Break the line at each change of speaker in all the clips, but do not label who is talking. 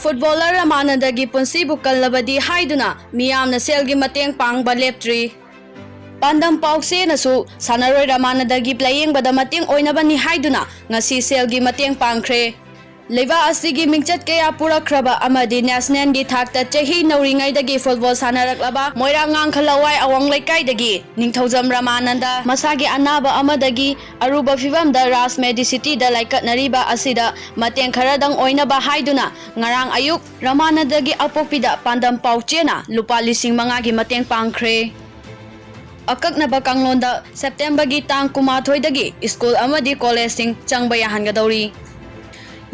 footballer रामानंदगी पुंसीबु कल्लबदी हाइदुना मियामना सेलगी mateꯡ पांगबा लेप्ट्री पांडम पाउसेनसु सानारोय रामानंदगी प्लेयिंगबदा mateꯡ ओइनबनी हाइदुना ngasi सेलगी mateꯡ पांगख्रे लेबा असिगी मिंगचत कया पुरखरबा अमदी national गी थाकता चही नौरिंगाइदगी फुटबॉल सानारक्लबा मोइरांगांग खलवाई अवंग लेकाइदगी निंगथौजम रामानंद मसागी अनाबा अमदगी अरुबा फिवमदा राज मेडिसिटी दा लाइकटनरीबा असिदा mateꯡ खरदंग ओइनबा हाइदुना ngarang ayuk रामानंदगी अपोपिदा पांडम पाउचेना लुपा लिसिंग मंगागी mateꯡ पांगख्रे अकक्नबा कांगलोंदा सेप्टेम्बर गी तांग कुमाथोइदगी स्कूल अमदी कॉलेज सिंग चंगबा याहनगदौरी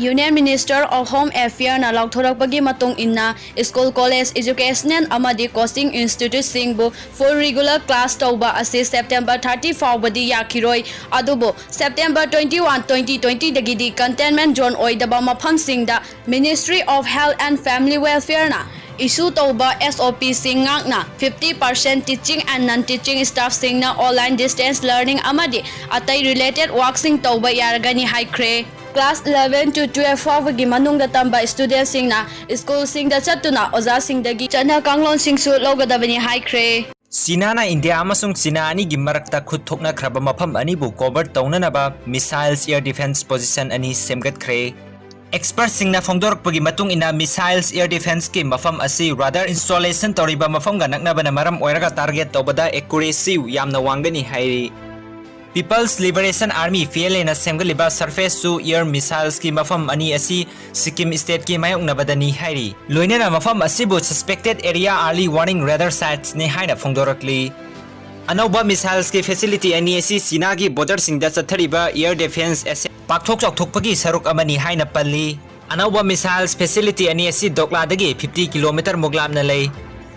union minister of home affair ना लाउथोरकपगी मतुंग इन्ना स्कूल कॉलेज एजुकेशनल अमदी कोचिंग इंस्टीट्यूट सिंगबु फुल रेगुलर क्लास तौबा असि सेप्टेम्बर 30 फाउबदी याखिरोय अदुबो सेप्टेम्बर 21 2020 दगिदी कंटेनमेंट जोन ओइदबा मफम सिंगदा ministry of health and family welfare ना इशू तौबा SOP सिंगांगना 50% teaching and non teaching staff सिंगना ऑनलाइन डिस्टेंस लर्निंग अमदी अतै रिलेटेड वर्कसिंग तौबा यारगनी हाइख्रे क्लास 11 to 12 फाउबगी मनुंगदा तंबा स्टूडेंट सिंगना स्कूल सिंगदा चतुना ओजा सिंगदगी चना कांगलोन सिंगसु लौगदबनी हाइख्रे
Sinana India amasung Sina ani gi marakta khut thokna khraba mafam ani bu cover taunanaba missiles air defense position ani semgat khre Experts singna phongdorpagi matung ina missiles air defense ki mafam asi radar installation toriba mafam ga nakna bana maram oiraga target tobada accuracy yamna wangani hairi People's Liberation Army PLA na semgaliba surface to air missiles ki mafam ani asi Sikkim state ki mayong nabadani hairi loina na mafam asi bu suspected area early warning radar sites ni haina phongdorakli Anauba missiles ki facility ani asi Sina ki border singda chathariba air defense asset pakthok chokthokpagi saruk amani haina palli Anauba missiles facility ani asi Dokladagi 50 km muglamna lei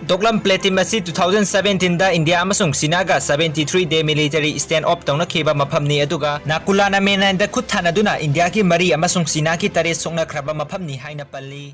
Doklam Platim asi 2017 da India amasung Sinaga 73 day military stand up tawna kheba mafam ni aduga Nakula na mena da khut thanaduna India ki mari amasung Sina ki tare songna khraba mafam ni haina palli